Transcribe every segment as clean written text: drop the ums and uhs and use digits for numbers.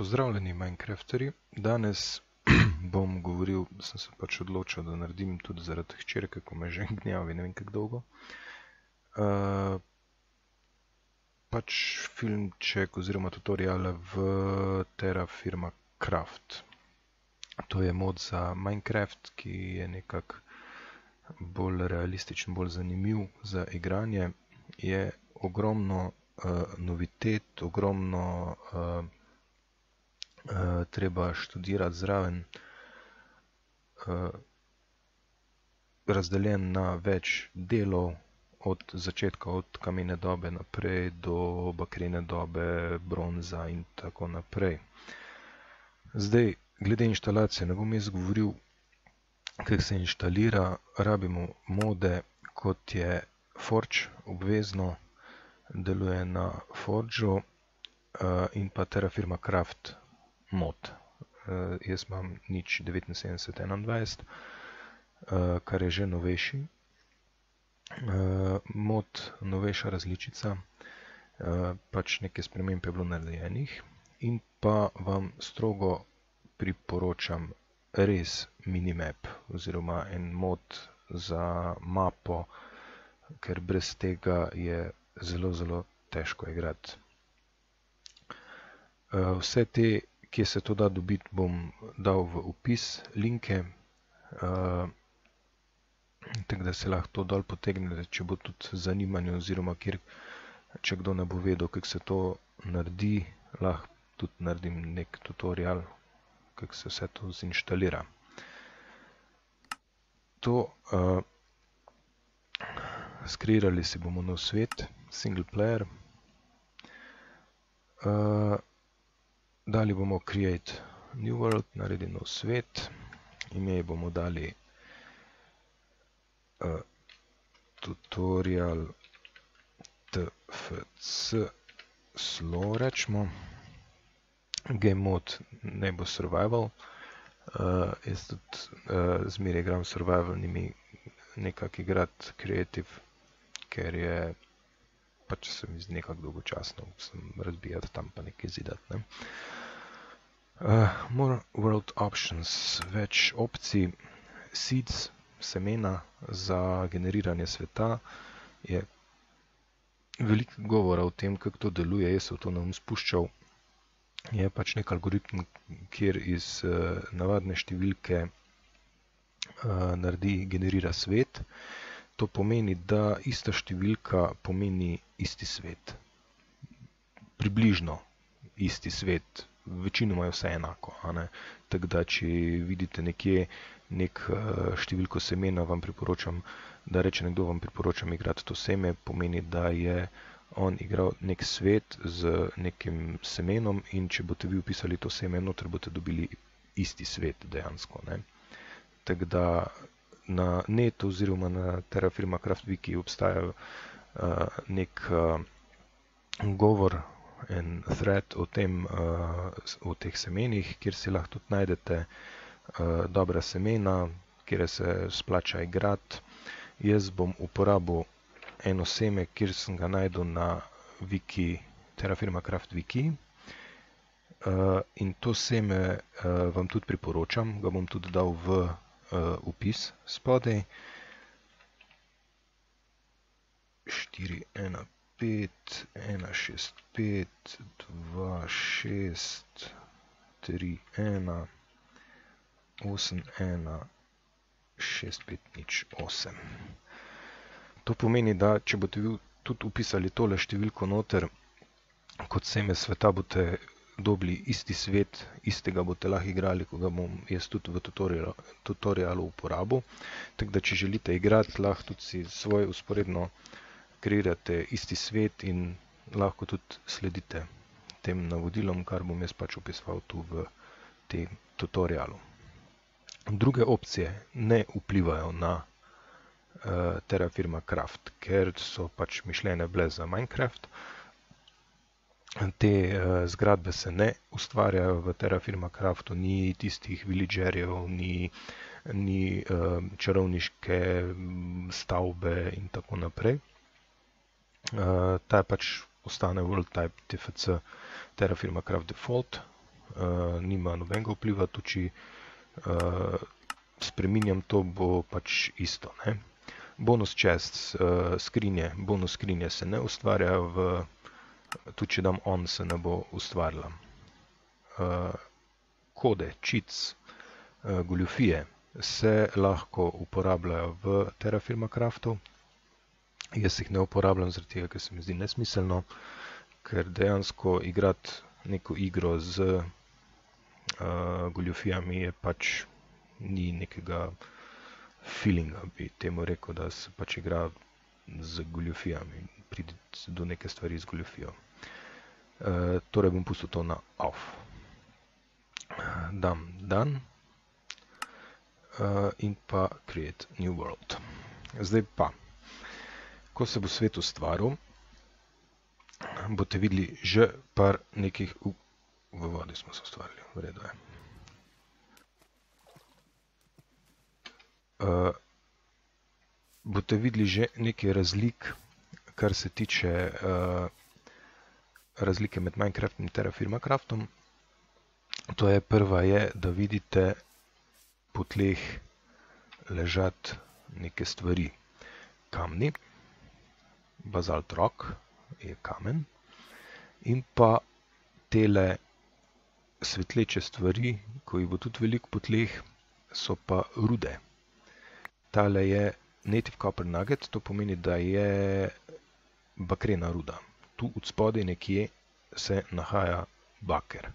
Pozdravljeni Minecrafterji, danes bom govoril, sem se pač odločil, da naredim tudi zaradi hčerke, ko me že gnjavi ne vem kako dolgo. Pač filmček oziroma tutoriale v Terraforma Craft. To je mod za Minecraft, ki je nekako bolj realističen, bolj zanimiv za igranje. Je ogromno novitet, ogromno treba študirati zraven, razdeljen na več delov, od začetka, od kamene dobe naprej do bakrene dobe, bronza in tako naprej. Zdaj, glede inštalacije, ne bom jaz govoril, kako se inštalira. Rabimo mode, kot je Forge, obvezno deluje na Forgeu, in pa Terraforma Craft mod. Jaz imam 0.79.21, kar je že novejši. Mod, novejša različica, pač nekaj sprememb je bilo narejenih in pa vam strogo priporočam res minimap oziroma en mod za mapo, ker brez tega je zelo težko igrati. Vse te, kje se to da dobiti, bom dal v opis linke, tako da se lahko to dol potegnete, če bo tudi zanimanje oziroma če kdo ne bo vedel, kako se to naredi, lahko tudi naredim nek tutorial, kako se vse to zinštalira. Skreirali si bomo nov svet, single player. Dali bomo create new world, naredi nov svet. Ime bomo dali tutorial tfc slow, rečemo. Game mode naj bo survival. Jaz tudi zmeraj igram survival, ni mi nekako igrati creative, ker je pač se mi zdi nekako dolgočasno razbijati tam pa nekaj zidati, ne. More world options, več opcij. Seeds, semena za generiranje sveta. Je veliko govora o tem, kako to deluje, jaz se v to ne bom spuščal. Je pač nek algoritem, kjer iz navadne številke generira svet. To pomeni, da ista številka pomeni isti svet. Približno isti svet. Večinoma je vse enako, a ne. Tako da, če vidite nekje številko semena, vam priporočam, da reče nekdo, vam priporočam igrati to seme, pomeni, da je on igral nek svet z nekim semenom in če boste vi vpisali to seme noter, boste dobili isti svet dejansko, ne. Tako da na netu oziroma na Terraforma Craft Wiki obstaja nek govor, en thread o tem, o teh semenih, kjer si lahko tudi najdete dobra semena, kjer se splača igrati. Jaz bom uporabil eno seme, kjer sem ga najdel na Wiki, Terraforma Craft Wiki. In to seme vam tudi priporočam, ga bom tudi dal v opis spodaj. 415 165 26 31 81 6508. To pomeni, da če boste vi tudi upisali tole številko noter, kot seme sveta, boste dobili isti svet, istega boste lahko igrali, ko ga bom jaz tudi v tutorialu uporabil. Tako da, če želite igrati, lahko tudi si svoj usporedno kreirate isti svet in lahko tudi sledite tem navodilom, kar bom jaz pač opisoval tu v tem tutorialu. Druge opcije ne vplivajo na Terraforma Craft, ker so pač mišljene bile za Minecraft. Te zgradbe se ne ustvarjajo v Terraforma Craftu, ni tistih villagerjev, ni čarovniške stavbe in tako naprej. Ta pač ostane world type tfc Terraforma Craft default, nima nobenega vpliva, tudi če spreminjam to, bo pač isto, ne. Bonus chests, bonus skrinje se ne ustvarja, tudi če dam on, se ne bo ustvarila. Kode, cheats, goljufije se lahko uporabljajo v Terraforma Craftu. Jaz jih ne uporabljam zaradi tega, ker se mi zdi nesmiselno, ker dejansko igrati neko igro z goljufijami je pač ni nekega feelinga, bi temu rekel, da se pač igra z goljufijami, pride do neke stvari z goljufijo. Torej bom pustil to na off. Dam done in pa create new world. Zdaj pa, ko se bo svet ustvaril, boste videli že par nekih, v vodi smo se ustvarili, v redu je. Boste videli že nekaj razlik, kar se tiče razlike med Minecraftom in Terraforma Craftom. To je prva je, da vidite po tleh ležati neke stvari. Kamni, basalt rock je kamen, in pa tele svetleče stvari, ko jih bo tudi veliko po tleh, so pa rude. Tale je native copper nugget, to pomeni, da je bakrena ruda. Tu od spodaj nekje se nahaja baker.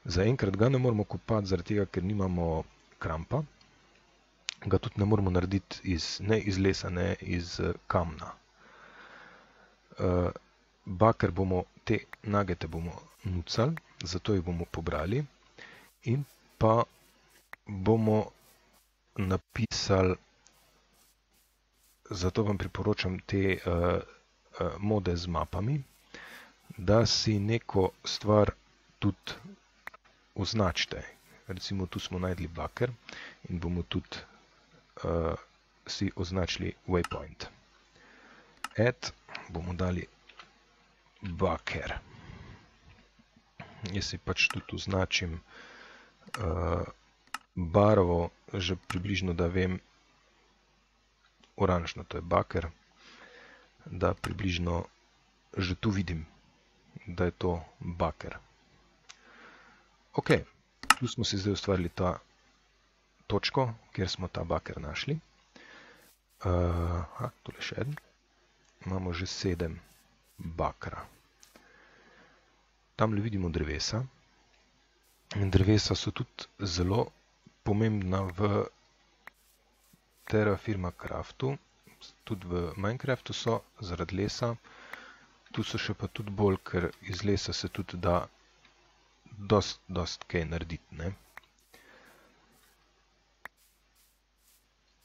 Zaenkrat ga ne moramo kopati, zaradi tega, ker nimamo krampa. Ga tudi ne moramo narediti ne iz lesa, ne iz kamna. Baker bomo, te nugete bomo nucali, zato jih bomo pobrali in pa bomo napisali, zato vam priporočam te mode z mapami, da si neko stvar tudi označite. Recimo tu smo najdli baker in bomo tudi si označili waypoint. Add, bomo dali baker. Jaz si pač tudi označim barvo, že približno, da vem, oranžno, to je baker, da približno že tu vidim, da je to baker. Ok, tu smo si zdaj ustvarili ta točko, kjer smo ta baker našli. Tole še eden. Imamo že 7 bakra. Tamle vidimo drevesa. Drevesa so tudi zelo pomembna v Terraforma Craftu, tudi v Minecraftu so zaradi lesa. Tu so še pa tudi bolj, ker iz lesa se tudi da dost kaj narediti, ne.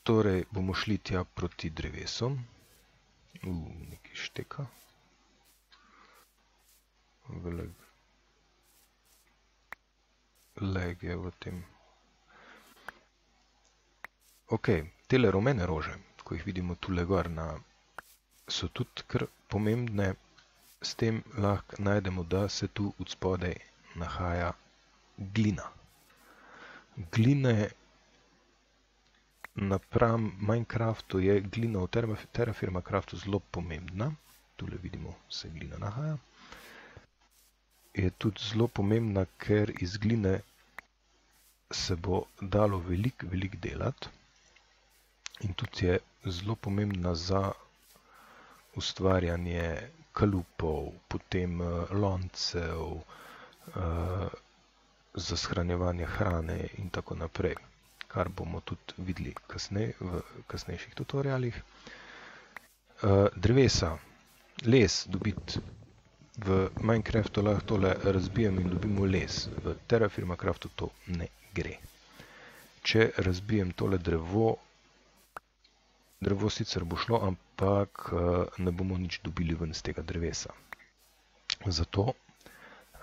Torej bomo šli tja proti drevesom. Nekaj šteka. Leg je v tem. Ok, tele rumene rože, ko jih vidimo tule gor, so tudi kar pomembne. S tem lahko najdemo, da se tu od spodaj nahaja glina. Gline napram Minecraftu je glina v Terraforma Craftu zelo pomembna. Tule vidimo, se glina nahaja. Je tudi zelo pomembna, ker iz gline se bo dalo veliko delati. In tudi je zelo pomembna za ustvarjanje kalupov, potem loncev, za shranjevanje hrane in tako naprej, kar bomo tudi videli kasneje v kasnejših tutorialih. Drevesa, les dobiti v Minecraftu lahko tole razbijemo in dobimo les. V Terraforma Craftu to ne gre. Če razbijem tole drevo sicer bo šlo, ampak ne bomo nič dobili ven z tega drevesa. Zato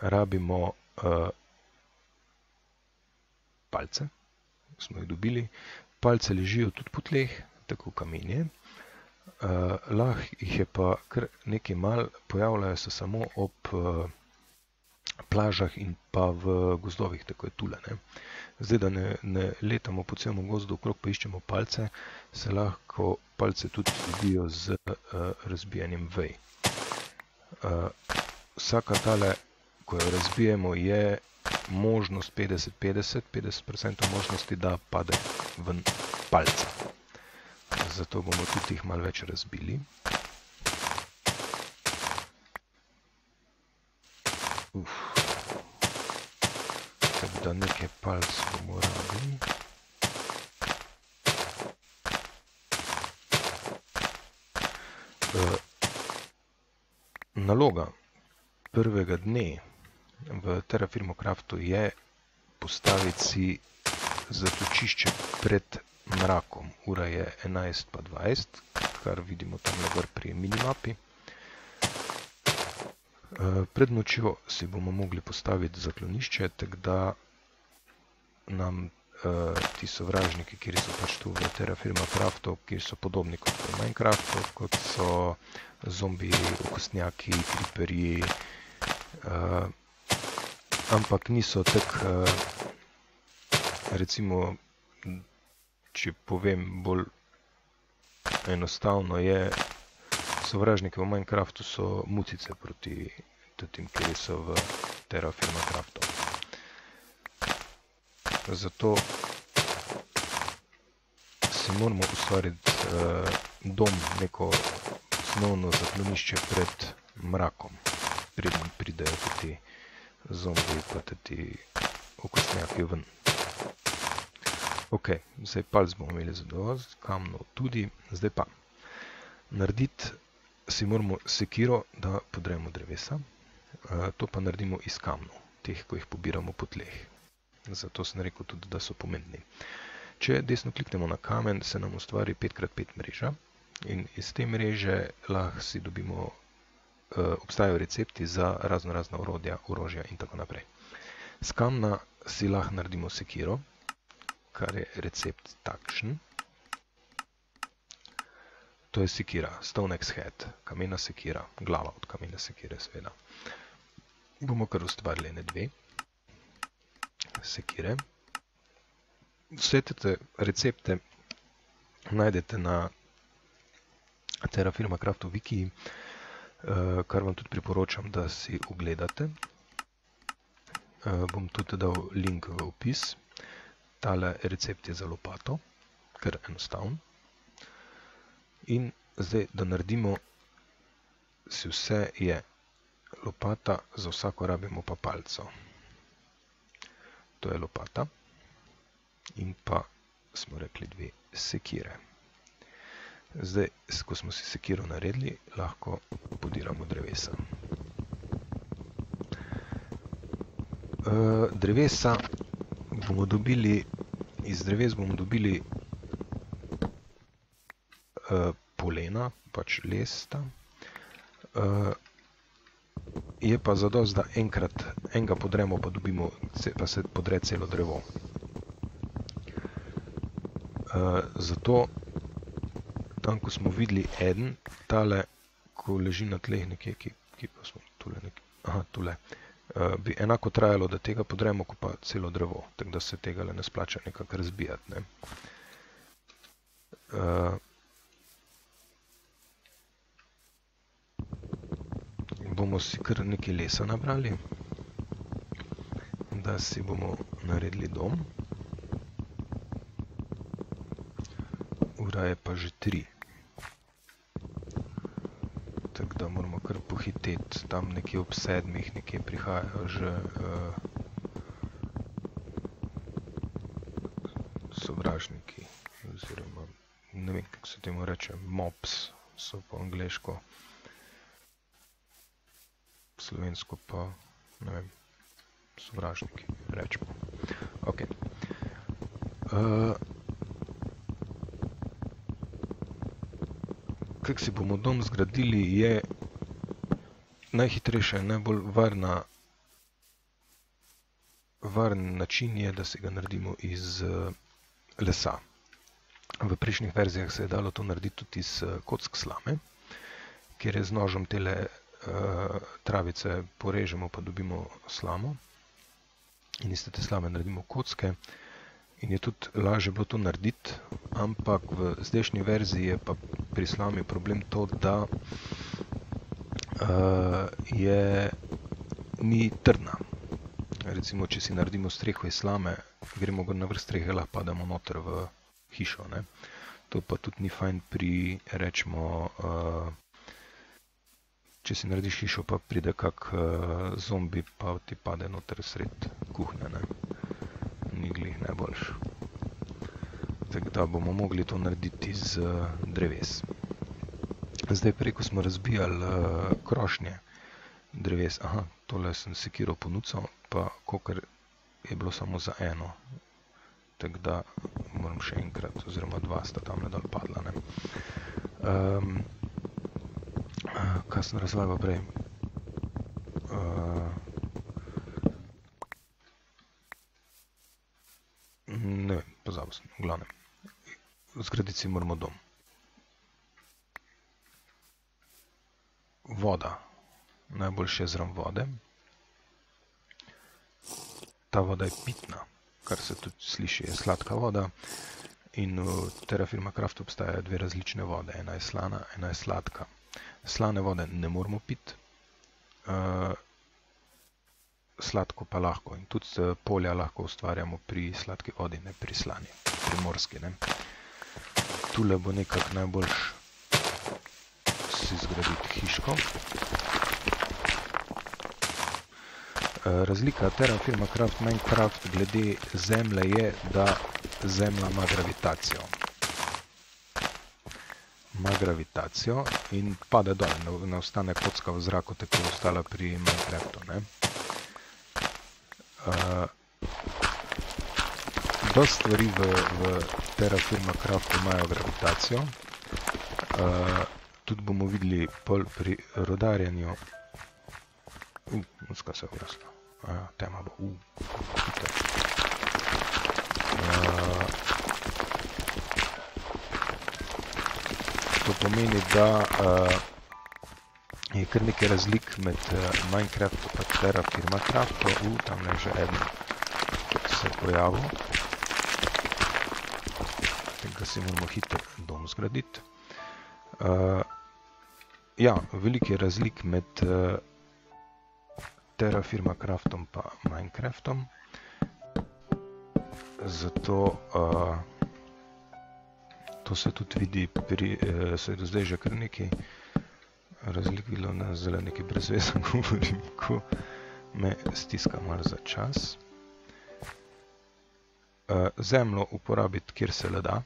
rabimo palce, smo jih dobili. Palce ležijo tudi po tleh, tako kamenje. Lahko jih je pa kar nekaj malo, pojavljajo se samo ob plažah in pa v gozdovih, tako je tule. Ne. Zdaj, da ne letamo po celem gozdu okrog, pa iščemo palce, se lahko palce tudi dobijo z razbijanjem vej. Vsaka tale, ko jo razbijemo, je možnost 50-50, 50% možnosti, da pade ven palca. Zato bomo tudi jih malo več razbili. Tako da nekaj palc bomo rabili. Naloga prvega dne v Terraform Craftu je postaviti si zatočišče pred mrakom. Ura je 11:20, kar vidimo tamle gor pri minimapi. Pred nočjo si bomo mogli postaviti zaklonišče, tako da nam ti sovražniki, kjer so pač tu v Terraform Craftu, kjer so podobni kot v Minecraftu, kot so zombiji, okostnjaki, creeperji, ampak niso tako, recimo, če povem bolj enostavno, sovražniki v Minecraftu so mucice proti tem, kjer so v Terraform Craftu. Zato si moramo ustvariti dom, neko osnovno zaklonišče pred mrakom, preden pridejo ti zombiji pa ti okostnjaki ven. Ok, zdaj palc bomo imeli zadovolj, kamnov tudi. Zdaj pa, narediti si moramo sekiro, da podremo drevesa. To pa naredimo iz kamnov, teh, ko jih pobiramo po tleh. Zato sem rekel tudi, da so pomembni. Če desno kliknemo na kamen, se nam ustvari 5x5 mreža in iz te mreže lahko si dobimo, obstajajo recepti za raznorazna orodja, orožja in tako naprej. Z kamna si lahko naredimo sekiro, kar je recept takšen. To je sekira, Stone Axe Head, kamena sekira, glava od kamene sekire seveda. Bomo kar ustvarili ene dve sekire. Vse te recepte najdete na Terraform Craftu wiki, kar vam tudi priporočam, da si ogledate. Bom tudi dal link v opis. Tale recept je za lopato, kar enostavno. In zdaj, da naredimo si vse, je lopata, za vsako rabimo pa palco. To je lopata. In pa smo rekli dve sekire. Zdaj, ko smo si sekiro naredili, lahko podiramo drevesa. Drevesa bomo dobili, iz dreves bomo dobili polena, pač lesta. Je pa zadosti, da enega podremo, pa se podre celo drevo. Zato, tam, ko smo videli eden, tale, ko leži na tleh nekje, ki pa smo tule nekje, aha, tule, bi enako trajalo, da tega podremo, ko pa celo drevo, tako da se tega ne splača nekako razbijati, ne. Bomo si kar nekaj lesa nabrali, da si bomo naredili dom. Ura je pa že 3. Tako da moramo kar pohiteti, tam nekje ob 7, nekje prihajajo že sovražniki, oziroma ne vem, kako se temu reče, mobs so po angleško. Slovensko pa, ne vem, sovražniki, rečemo. Ok. Kako si bomo dom zgradili, je najhitrejša in najbolj varen način je, da si ga naredimo iz lesa. V prejšnjih verzijah se je dalo to narediti tudi iz kock slame, kjer je z nožem tele travice porežemo, pa dobimo slamo. In iz te slame naredimo kocke. In je tudi lažje bilo to narediti, ampak v zdajšnji verziji je pa pri slami problem to, da ni trdna. Recimo, če si naredimo streho iz slame, gremo gor na vrh strehe, lahko pademo noter v hišo, ne. To pa tudi ni fajn pri, rečemo, če si narediš hišo, pa pride kak zombi, pa ti pade noter sred kuhnje, ne. Ni glih najboljš. Tako da bomo mogli to narediti iz dreves. Zdaj prej, ko smo razbijali krošnje dreves, tole sem sekiro ponucal, pa kakor je bilo samo za eno. Tako da moram še enkrat, oziroma dva sta tamle dol padla, ne. Kaj sem razlagal prej? Ne vem, pozabil sem, v glavnem. Zgraditi si moramo dom. Voda. Najboljše je zraven vode. Ta voda je pitna, kar se tudi sliši, je sladka voda. In v Terraforma Craft obstajajo dve različne vode. Ena je slana, ena je sladka. Slane vode ne moramo piti, sladko pa lahko. In tudi polja lahko ustvarjamo pri sladki vodi, ne pri slani, pri morski, ne. Tule bo nekako najboljš si zgraditi hiško. Razlika Terraforma Craft Minecraft glede zemlje je, da zemlja ima gravitacijo. Ima gravitacijo in pade dol, ne ostane kocka v zraku, tako je ostala pri Minecraftu, ne. Dosti stvari v Terraforma Craftu imajo gravitacijo. Tudi bomo videli pol pri rodarjenju. Muska se je ugasla. Tema bo. Hiter. To pomeni, da je kar nekaj razlik med Minecraftu pa Terraforma Craftu. Tam je že eden se pojavil. Tega si moramo hitro dom zgraditi. Ja, veliko je razlik med Terraforma Craftom pa Minecraftom. Zato to se tudi vidi se je do zdaj že kar nekaj razlik bilo, ne, zdaj nekaj brez veze govorim, ko me stiska malo za čas. Zemljo uporabiti, kjer se le da,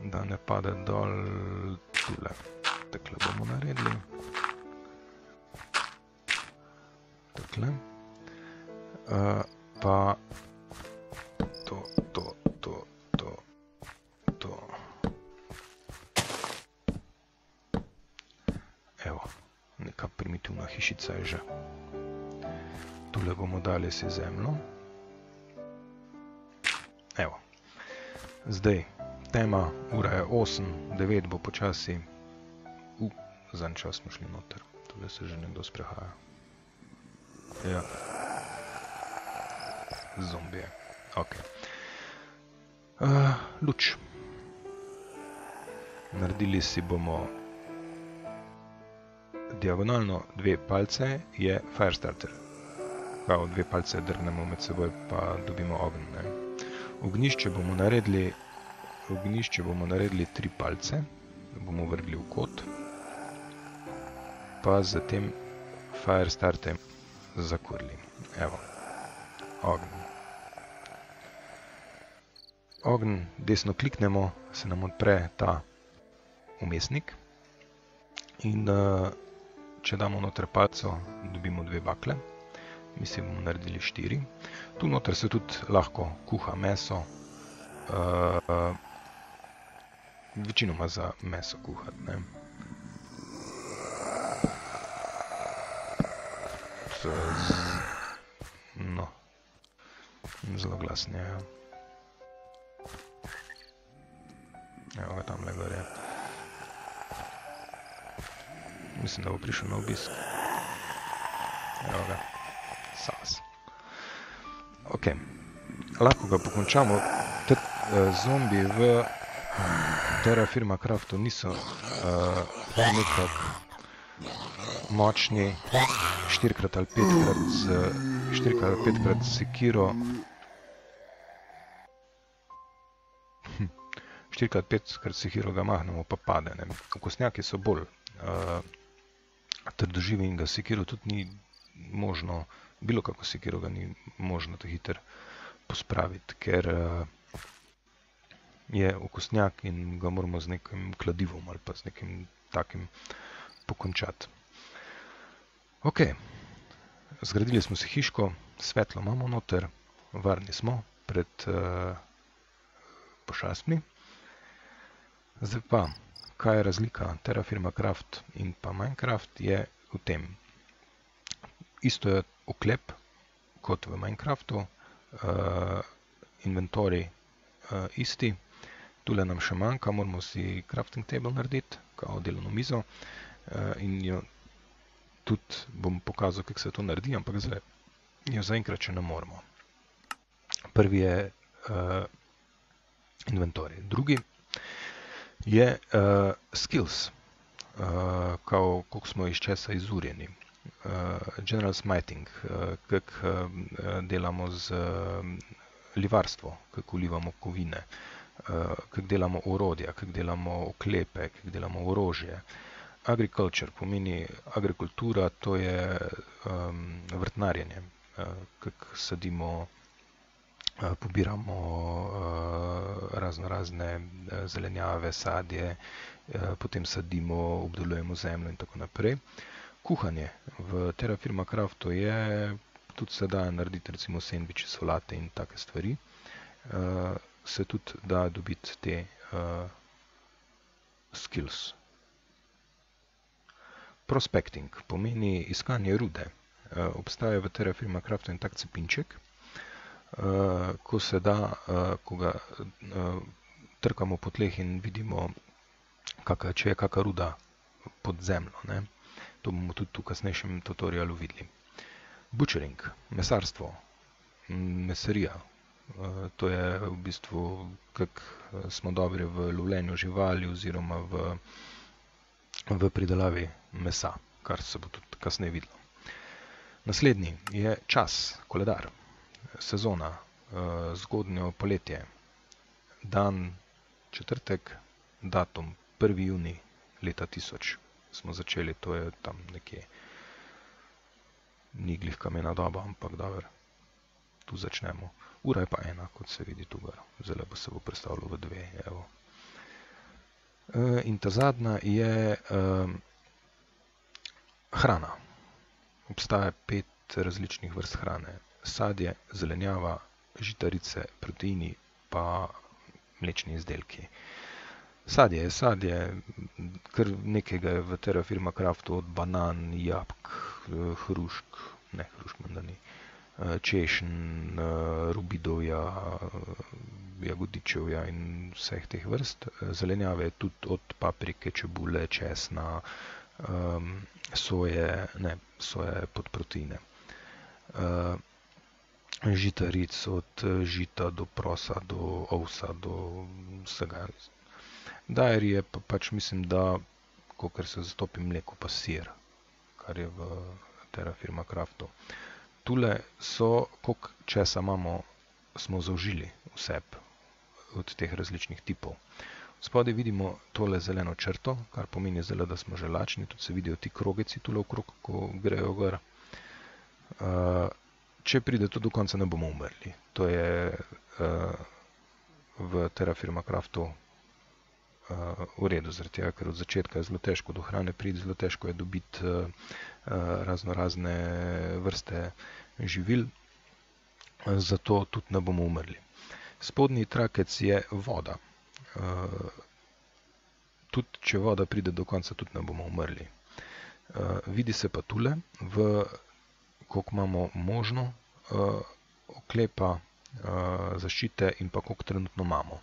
da ne pade dol tule. Takle bomo naredili. Takle. Pa to. Evo, neka primitivna hišica je že. Tule bomo dali si zemljo. Evo. Zdaj, tema, ura je 8, 9 bo počasi. Zadnji čas smo šli noter. Tule se že nekdo sprehaja. Ja. Zombije. Ok. Luč. Naredili si bomo diagonalno 2 palce, je Firestarter. Kao 2 palce drgnemo med seboj, pa dobimo ogenj, ne. Ognjišče bomo naredili 3 palce, bomo vrgli v kot, pa zatem Firestarter zakurili. Evo, ogenj. Ogenj, desno kliknemo, se nam odpre ta umestnik in če damo noter palco, dobimo 2 bakle. Mi si bomo naredili 4. Tu noter se tudi lahko kuha meso. Večinoma za meso kuhati, ne. No, zelo glasno je. Evo ga tamle gor je. Mislim, da bo prišel na obisk. Evo ga. Sas. Ok. Lahko ga pokončamo. Zombi v Terra Firma Craftu niso nekak močni 4x ali 5x sekiro. 4x5 sekiro ga mahnemo, pa pade. Okostnjaki so bolj trdoživi in ga sekiro tudi ni možno, bilo kako sekiro ga ni možno to hiter pospraviti, ker je okostnjak in ga moramo z nekim kladivom ali pa z nekim takim pokončati. Ok, zgradili smo si hiško, svetlo imamo noter, varni smo pred pošastmi. Zdaj pa, kaj je razlika Terra Firma Craft in pa Minecraft, je v tem. Isto je oklep kot v Minecraftu, inventory isti. Tule nam še manjka, moramo si crafting table narediti, kao delovno mizo, in jo tudi bom pokazal, kako se to naredi, ampak zdaj jo zaenkrat še ne moramo. Prvi je inventory. Drugi je skills, kao koliko smo iz česa izurjeni. General smiting, kako delamo z livarstvo, kako ulivamo kovine, kako delamo orodja, kako delamo oklepe, kako delamo orožje. Agriculture pomeni agrikultura, to je vrtnarjenje, kako sadimo, pobiramo razne zelenjave, sadje, potem sadimo, obdelujemo zemljo in tako naprej. Kuhanje v Terra Firma Craftu je, tudi se da narediti recimo sendviči, solate in take stvari. Se tudi da dobiti te skills. Prospecting pomeni iskanje rude. Obstaja v Terra Firma Craftu en tak cepinček, ko se da, ko ga trkamo po tleh in vidimo, če je kakšna ruda pod zemljo, ne. To bomo tudi v kasnejšem tutorialu videli. Butchering, mesarstvo, mesarija. To je v bistvu, kako smo dobri v lovljenju živali oziroma v pridelavi mesa, kar se bo tudi kasneje videlo. Naslednji je čas, koledar, sezona, zgodnjo poletje, dan četrtek, datum 1. junij leta 1000 smo začeli, to je tam nekje, ni glih kamena doba, ampak dobro, tu začnemo. Ura je pa 1, kot se vidi tu gor, zdaj pa se bo predstavilo v 2, evo. In ta zadnja je hrana. Obstaja 5 različnih vrst hrane. Sadje, zelenjava, žitarice, proteini pa mlečni izdelki. Sadje je sadje, kar nekega je v Terra Firma Craftu, od banan, jabolk, hrušk, ne hrušk menda ni, češenj, rubidovja, jagodičevja in vseh teh vrst. Zelenjave je tudi od paprike, čebule, česna, soje, ne, soja je pod proteine. Žitaric, od žita do prosa, do ovsa, do vsega. Dairy je pa pač, mislim, da, kakor se zastopi mleko, pa sir, kar je v Terra Firma Craftu. Tule so, koliko česa imamo, smo zaužili vseb od teh različnih tipov. Spodaj vidimo tole zeleno črto, kar pomeni zdaj, da smo že lačni, tudi se vidijo ti krogeci tule okrog, ko grejo gor. Če pride to do konca, ne bomo umrli. To je v Terra Firma Craftu v redu, zaradi tega, ker od začetka je zelo težko do hrane priti, zelo težko je dobiti razne vrste živil, zato tudi ne bomo umrli. Spodnji trakec je voda. Tudi če voda pride do konca, tudi ne bomo umrli. Vidi se pa tule, koliko imamo možno oklepa, zaščite in pa koliko trenutno imamo.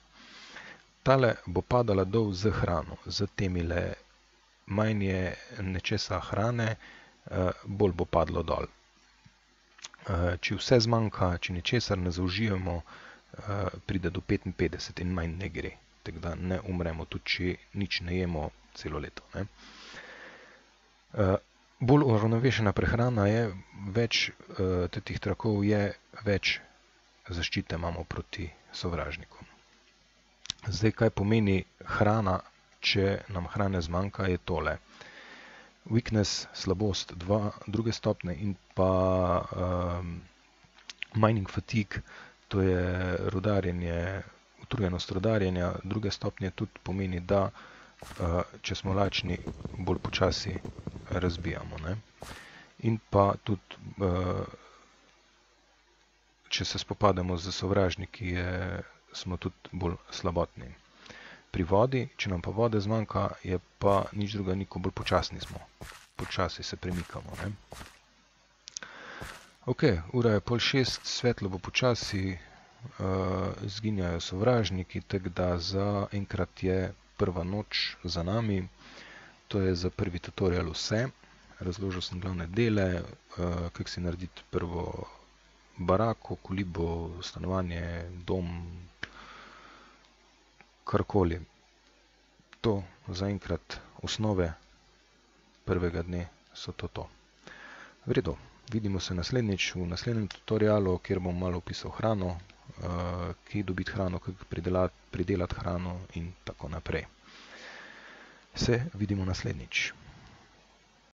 Tale bo padala dol z hrano, z temile manj je nečesa hrane, bolj bo padlo dol. Če vse zmanjka, če ničesar ne zaužijemo, pride do 55 in manj ne gre. Tako da ne umremo, tudi če nič ne jemo celo leto. Ne? Bolj uravnovešena prehrana je, več teh trakov je, več zaščite imamo proti sovražnikom. Zdaj, kaj pomeni hrana, če nam hrane zmanjka, je tole. Weakness, slabost, 2 stopnje in pa mining fatigue, to je rodarjenje, utrujenost rodarjenja, 2 stopnje tudi pomeni, da če smo lačni, bolj počasi razbijamo. Ne? In pa tudi, če se spopademo z sovražniki, smo tudi bolj slabotni. Pri vodi, če nam pa vode zmanjka, je pa nič druga ni, ko bolj počasni smo. Počasi se premikamo. Ne? Ok, ura je 5:30, svetlo bo počasi, zginjajo sovražniki, tako da za enkrat je prva noč za nami. To je za prvi tutorial vse. Razložil sem glavne dele, kako si narediti prvo barako, kolibo, stanovanje, dom, karkoli. To zaenkrat osnove prvega dne so to. V redu, vidimo se naslednjič v naslednjem tutorialu, kjer bom malo opisal hrano, kje dobiti hrano, kako pridelati hrano in tako naprej. Se vidimo naslednjič.